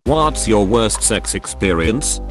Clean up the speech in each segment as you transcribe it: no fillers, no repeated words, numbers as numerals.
What's your worst sex experience?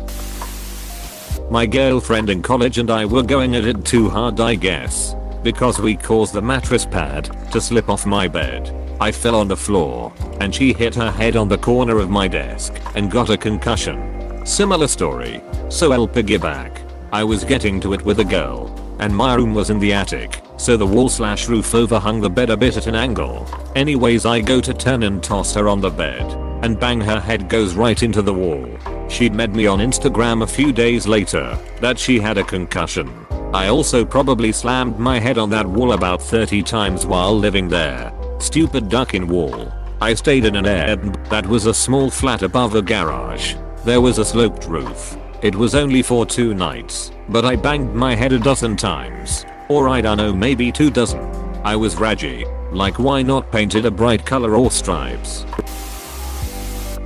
My girlfriend in college and I were going at it too hard, I guess, because we caused the mattress pad to slip off my bed. I fell on the floor and she hit her head on the corner of my desk and got a concussion. Similar story. So I'll piggyback. I was getting to it with a girl and my room was in the attic, so the wall/roof overhung the bed a bit at an angle. Anyways, I go to turn and toss her on the bed and bang, her head goes right into the wall. She'd met me on Instagram a few days later that she had a concussion. I also probably slammed my head on that wall about 30 times while living there. Stupid duck-in wall. I stayed in an Airbnb that was a small flat above a garage. There was a sloped roof. It was only for 2 nights, but I banged my head a dozen times. Or I don't know, maybe 2 dozen. I was raggy. Like, why not paint it a bright color or stripes?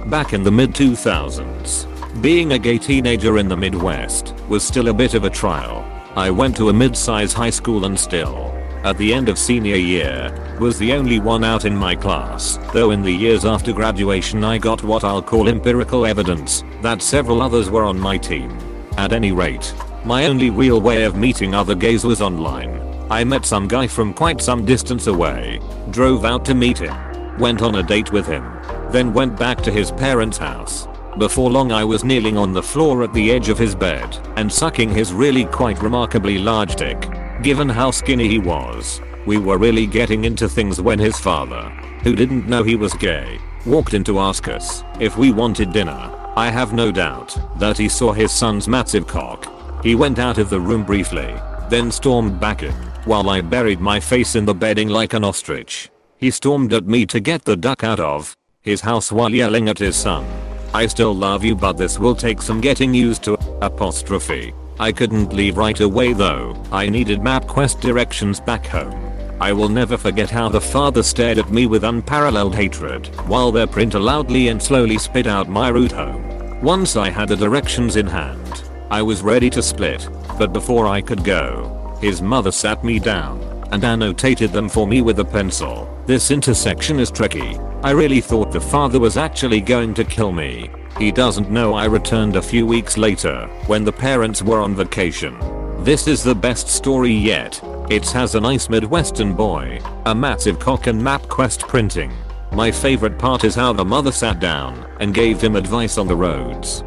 Back in the mid-2000s, being a gay teenager in the Midwest was still a bit of a trial. I went to a mid-size high school and still, at the end of senior year, was the only one out in my class, though in the years after graduation I got what I'll call empirical evidence that several others were on my team. At any rate, my only real way of meeting other gays was online. I met some guy from quite some distance away, drove out to meet him, went on a date with him, then went back to his parents' house. Before long I was kneeling on the floor at the edge of his bed and sucking his really quite remarkably large dick. Given how skinny he was, we were really getting into things when his father, who didn't know he was gay, walked in to ask us if we wanted dinner. I have no doubt that he saw his son's massive cock. He went out of the room briefly, then stormed back in, while I buried my face in the bedding like an ostrich. He stormed at me to get the duck out of his house while yelling at his son, "I still love you, but this will take some getting used to." Apostrophe. I couldn't leave right away though. I needed MapQuest directions back home. I will never forget how the father stared at me with unparalleled hatred while their printer loudly and slowly spit out my route home. Once I had the directions in hand, I was ready to split, but before I could go, his mother sat me down and annotated them for me with a pencil. "This intersection is tricky." I really thought the father was actually going to kill me. He doesn't know I returned a few weeks later when the parents were on vacation. This is the best story yet. It has a nice Midwestern boy, a massive cock and MapQuest printing. My favorite part is how the mother sat down and gave him advice on the roads.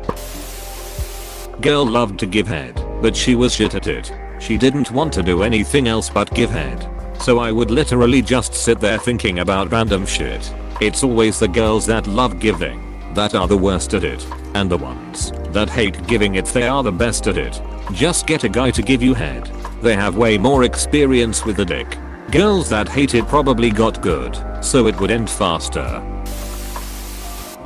Girl loved to give head, but she was shit at it. She didn't want to do anything else but give head. So I would literally just sit there thinking about random shit. It's always the girls that love giving that are the worst at it, and the ones that hate giving it, they are the best at it. Just get a guy to give you head. They have way more experience with the dick. Girls that hate it probably got good, so it would end faster.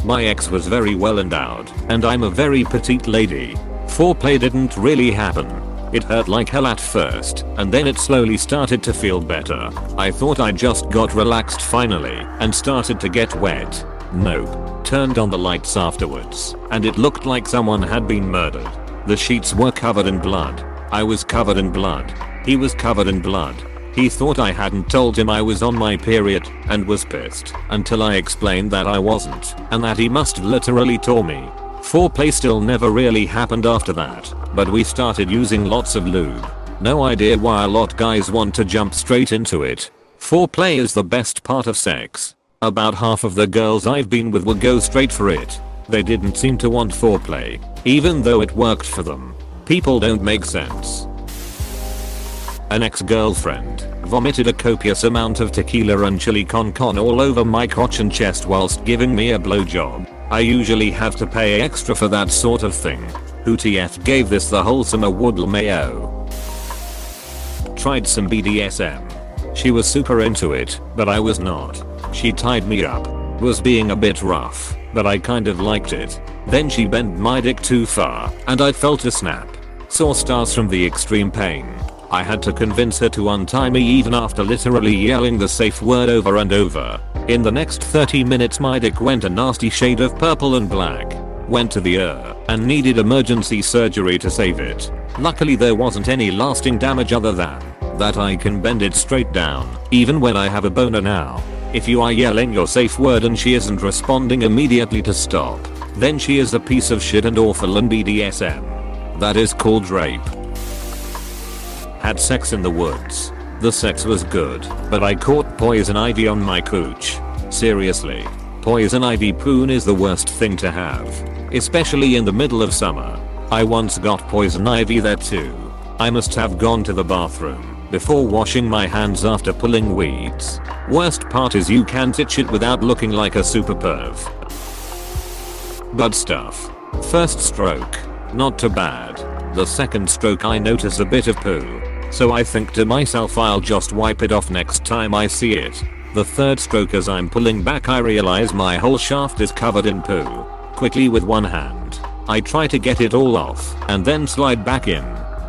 My ex was very well endowed, and I'm a very petite lady. Foreplay didn't really happen. It hurt like hell at first, and then it slowly started to feel better. I thought I just got relaxed finally and started to get wet. Nope. Turned on the lights afterwards, and it looked like someone had been murdered. The sheets were covered in blood. I was covered in blood. He was covered in blood. He thought I hadn't told him I was on my period and was pissed until I explained that I wasn't and that he must have literally tore me. Foreplay still never really happened after that, but we started using lots of lube. No idea why a lot guys want to jump straight into it. Foreplay is the best part of sex. About half of the girls I've been with would go straight for it. They didn't seem to want foreplay, even though it worked for them. People don't make sense. An ex-girlfriend vomited a copious amount of tequila and chili con carne all over my crotch and chest whilst giving me a blowjob. I usually have to pay extra for that sort of thing. Who TF gave this the wholesome award mayo? Tried some BDSM. She was super into it, but I was not. She tied me up. Was being a bit rough, but I kind of liked it. Then she bent my dick too far, and I felt a snap. Saw stars from the extreme pain. I had to convince her to untie me even after literally yelling the safe word over and over. In the next 30 minutes my dick went a nasty shade of purple and black. Went to the and needed emergency surgery to save it. Luckily there wasn't any lasting damage other than that I can bend it straight down, even when I have a boner now. If you are yelling your safe word and she isn't responding immediately to stop, then she is a piece of shit and awful in BDSM. That is called rape. Had sex in the woods. The sex was good, but I caught poison ivy on my cooch. Seriously. Poison ivy poon is the worst thing to have. Especially in the middle of summer. I once got poison ivy there too. I must have gone to the bathroom before washing my hands after pulling weeds. Worst part is you can't itch it without looking like a super perv. Bud stuff. First stroke. Not too bad. The second stroke I notice a bit of poo. So I think to myself I'll just wipe it off next time I see it. The third stroke as I'm pulling back I realize my whole shaft is covered in poo. Quickly with one hand, I try to get it all off and then slide back in.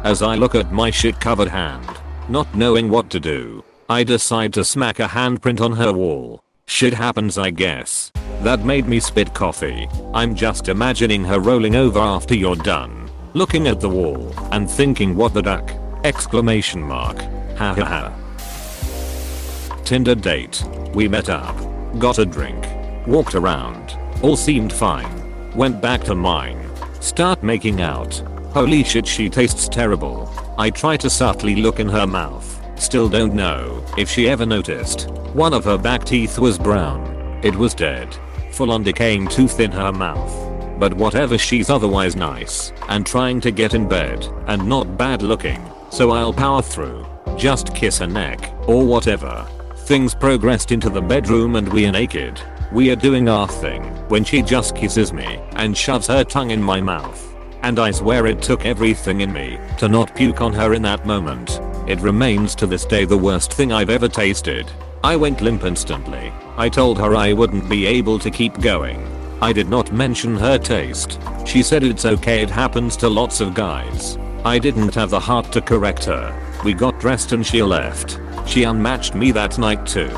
As I look at my shit covered hand, not knowing what to do, I decide to smack a handprint on her wall. Shit happens I guess. That made me spit coffee. I'm just imagining her rolling over after you're done, looking at the wall and thinking what the duck! Exclamation mark. Ha ha ha. Tinder date. We met up, got a drink, walked around, all seemed fine. Went back to mine. Start making out. Holy shit she tastes terrible. I try to subtly look in her mouth. Still don't know if she ever noticed. One of her back teeth was brown. It was dead. Full on decaying tooth in her mouth. But whatever, she's otherwise nice and trying to get in bed and not bad looking. So I'll power through. Just kiss her neck or whatever. Things progressed into the bedroom and we are naked. We are doing our thing when she just kisses me and shoves her tongue in my mouth. And I swear it took everything in me to not puke on her in that moment. It remains to this day the worst thing I've ever tasted. I went limp instantly. I told her I wouldn't be able to keep going. I did not mention her taste. She said it's okay, it happens to lots of guys. I didn't have the heart to correct her. We got dressed and she left. She unmatched me that night too.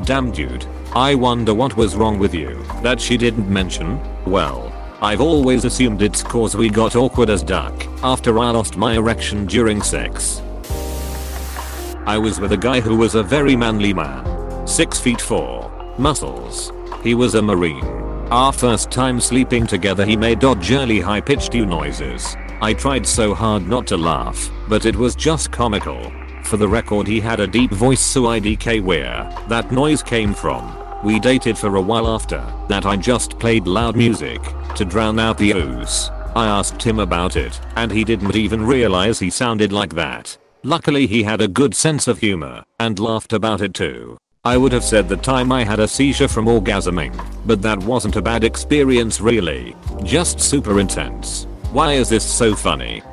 Damn dude. I wonder what was wrong with you that she didn't mention? Well, I've always assumed it's cause we got awkward as duck after I lost my erection during sex. I was with a guy who was a very manly man. 6'4", muscles. He was a Marine. Our first time sleeping together he made dodgily high pitched noises. I tried so hard not to laugh, but it was just comical. For the record he had a deep voice so IDK where that noise came from. We dated for a while after that. I just played loud music to drown out the ooze. I asked him about it and he didn't even realize he sounded like that. Luckily he had a good sense of humor and laughed about it too. I would have said the time I had a seizure from orgasming, but that wasn't a bad experience really. Just super intense. Why is this so funny?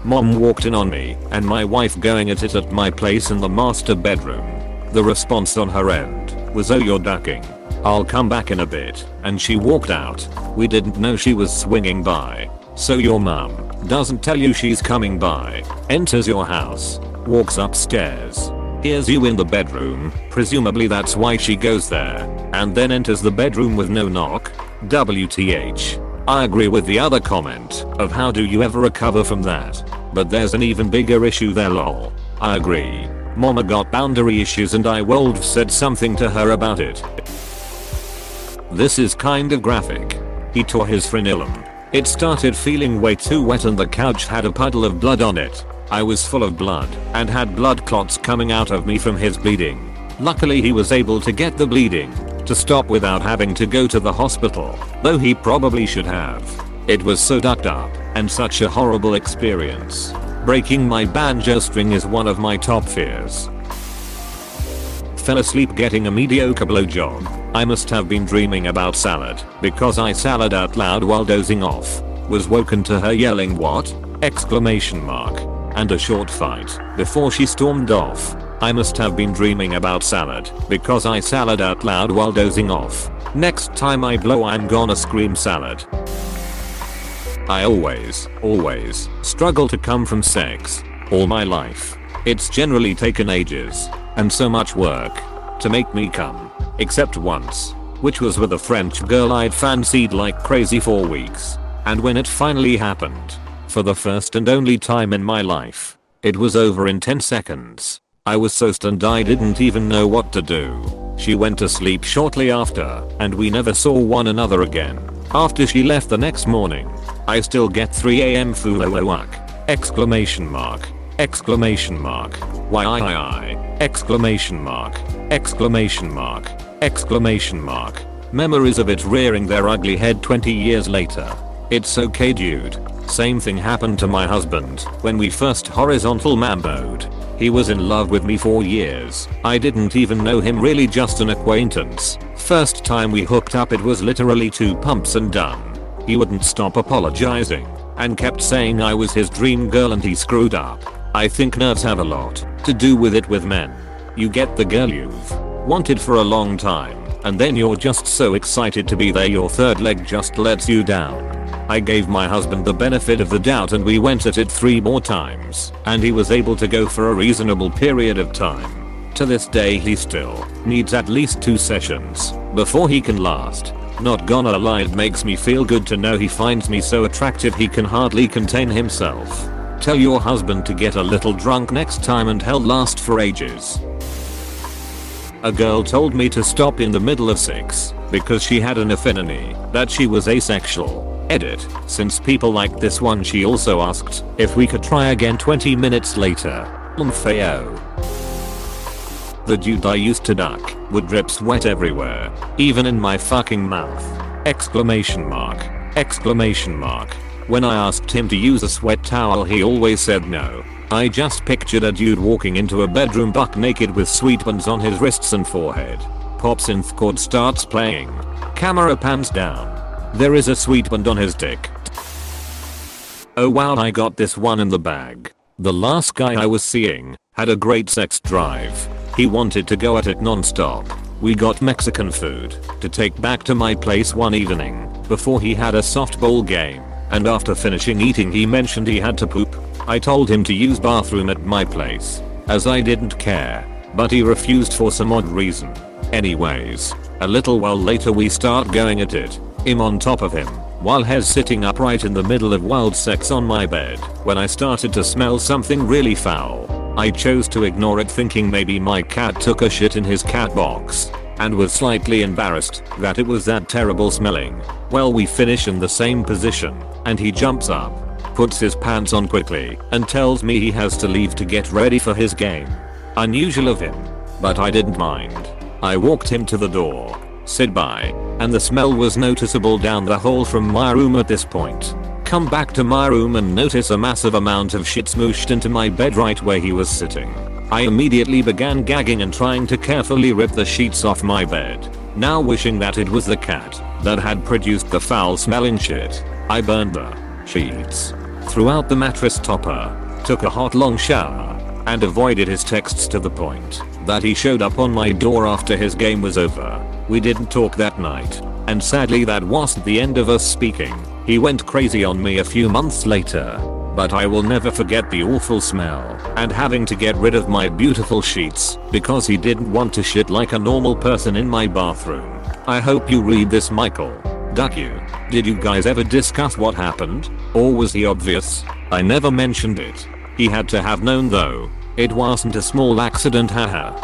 Mom walked in on me and my wife going at it at my place in the master bedroom. The response on her end was, "Oh, you're ducking. I'll come back in a bit," and she walked out. We didn't know she was swinging by. So your mum doesn't tell you she's coming by, enters your house, walks upstairs, hears you in the bedroom, presumably that's why she goes there, and then enters the bedroom with no knock? WTH. I agree with the other comment of how do you ever recover from that? But there's an even bigger issue there lol. I agree. Mama got boundary issues and I would've said something to her about it. This is kind of graphic. He tore his frenulum. It started feeling way too wet and the couch had a puddle of blood on it. I was full of blood and had blood clots coming out of me from his bleeding. Luckily he was able to get the bleeding to stop without having to go to the hospital, though he probably should have. It was so ducked up and such a horrible experience. Breaking my banjo string is one of my top fears. Fell asleep getting a mediocre blowjob. I must have been dreaming about salad because I salad out loud while dozing off. Was woken to her yelling what? Exclamation mark. And a short fight before she stormed off. I must have been dreaming about salad because I salad out loud while dozing off. Next time I blow I'm gonna scream salad. I always struggle to come from sex. All my life. It's generally taken ages and so much work to make me come. Except once, which was with a French girl I'd fancied like crazy for weeks. And when it finally happened, for the first and only time in my life, it was over in 10 seconds. I was so stunned I didn't even know what to do. She went to sleep shortly after, and we never saw one another again. After she left the next morning, I still get 3 AM fuck! Exclamation mark. Exclamation mark. Why? Exclamation mark. Exclamation mark. Exclamation mark. Memories of it rearing their ugly head 20 years later. It's okay dude. Same thing happened to my husband when we first horizontal mamboed. He was in love with me for years. I didn't even know him, really just an acquaintance. First time we hooked up it was literally 2 pumps and done. He wouldn't stop apologizing and kept saying I was his dream girl and he screwed up. I think nerves have a lot to do with it with men. You get the girl you've wanted for a long time and then you're just so excited to be there your third leg just lets you down. I gave my husband the benefit of the doubt and we went at it 3 more times and he was able to go for a reasonable period of time. To this day he still needs at least 2 sessions before he can last. Not gonna lie, it makes me feel good to know he finds me so attractive he can hardly contain himself. Tell your husband to get a little drunk next time and he'll last for ages. A girl told me to stop in the middle of 6 because she had an epiphany that she was asexual. Edit. Since people like this one, she also asked if we could try again 20 minutes later. The dude I used to duck would drip sweat everywhere, even in my fucking mouth. Exclamation mark. Exclamation mark. When I asked him to use a sweat towel he always said no. I just pictured a dude walking into a bedroom buck naked with sweat buns on his wrists and forehead. Pop synth chord starts playing. Camera pans down. There is a sweet band on his dick. Oh wow, I got this one in the bag. The last guy I was seeing had a great sex drive. He wanted to go at it non-stop. We got Mexican food to take back to my place one evening before he had a softball game, and after finishing eating he mentioned he had to poop. I told him to use bathroom at my place as I didn't care, but he refused for some odd reason. Anyways, a little while later we start going at it. I'm on top of him while he's sitting upright in the middle of wild sex on my bed when I started to smell something really foul. I chose to ignore it thinking maybe my cat took a shit in his cat box and was slightly embarrassed that it was that terrible smelling. Well, we finish in the same position and he jumps up, puts his pants on quickly and tells me he has to leave to get ready for his game. Unusual of him, but I didn't mind. I walked him to the door, said bye, and the smell was noticeable down the hall from my room at this point. Come back to my room and notice a massive amount of shit smooshed into my bed right where he was sitting. I immediately began gagging and trying to carefully rip the sheets off my bed, now wishing that it was the cat that had produced the foul smelling shit. I burned the sheets, threw out the mattress topper, took a hot long shower, and avoided his texts to the point that he showed up on my door after his game was over. We didn't talk that night, and sadly that wasn't the end of us speaking. He went crazy on me a few months later, but I will never forget the awful smell and having to get rid of my beautiful sheets because he didn't want to shit like a normal person in my bathroom. I hope you read this, Michael. Duck you. Did you guys ever discuss what happened? Or was he obvious? I never mentioned it. He had to have known though. It wasn't a small accident, haha.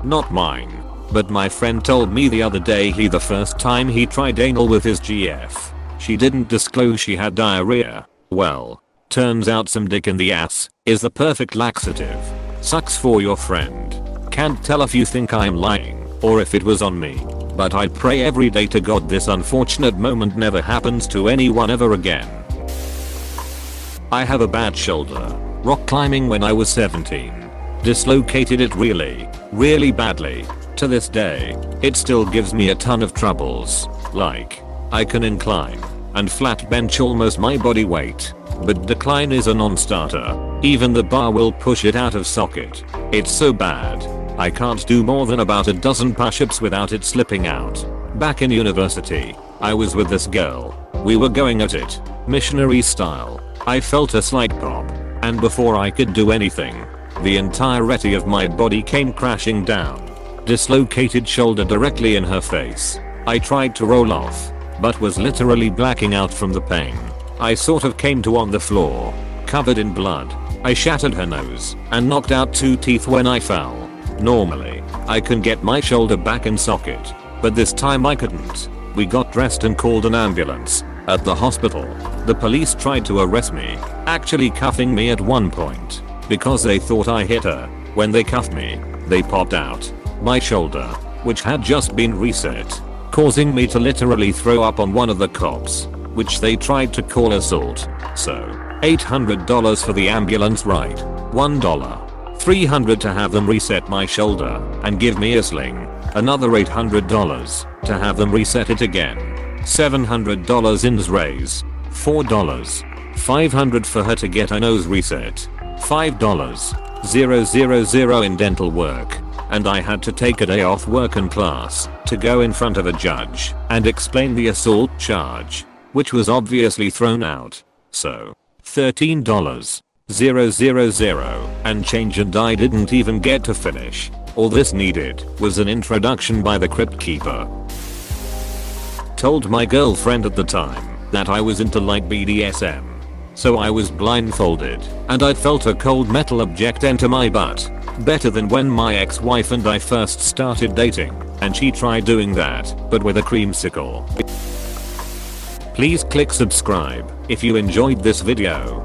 Not mine. But my friend told me the other day the first time he tried anal with his GF, she didn't disclose she had diarrhea. Well, turns out some dick in the ass is the perfect laxative. Sucks for your friend. Can't tell if you think I'm lying or if it was on me, but I'd pray every day to God this unfortunate moment never happens to anyone ever again. I have a bad shoulder. Rock climbing when I was 17. Dislocated it really badly. To this day, it still gives me a ton of troubles. Like, I can incline and flat bench almost my body weight, but decline is a non-starter. Even the bar will push it out of socket. It's so bad, I can't do more than about a dozen push-ups without it slipping out. Back in university, I was with this girl. We were going at it, missionary style. I felt a slight pop, and before I could do anything, the entirety of my body came crashing down. Dislocated shoulder directly in her face. I tried to roll off, but was literally blacking out from the pain. I sort of came to on the floor, covered in blood, I shattered her nose and knocked out 2 teeth when I fell. Normally, I can get my shoulder back in socket, but this time I couldn't. We got dressed and called an ambulance. At the hospital, the police tried to arrest me, actually cuffing me at one point, because they thought I hit her. When they cuffed me, they popped out my shoulder, which had just been reset, causing me to literally throw up on one of the cops, which they tried to call assault. So, $800 for the ambulance ride, $1. $300 to have them reset my shoulder and give me a sling, another $800 to have them reset it again, $700 in raise, $4, $500 for her to get her nose reset, $5,000 in dental work, and I had to take a day off work and class to go in front of a judge and explain the assault charge, which was obviously thrown out. So, $13,000 and change, and I didn't even get to finish. All this needed was an introduction by the crypt keeper. Told my girlfriend at the time that I was into light BDSM. So I was blindfolded and I felt a cold metal object enter my butt. Better than when my ex-wife and I first started dating and she tried doing that, but with a creamsicle. Please click subscribe if you enjoyed this video.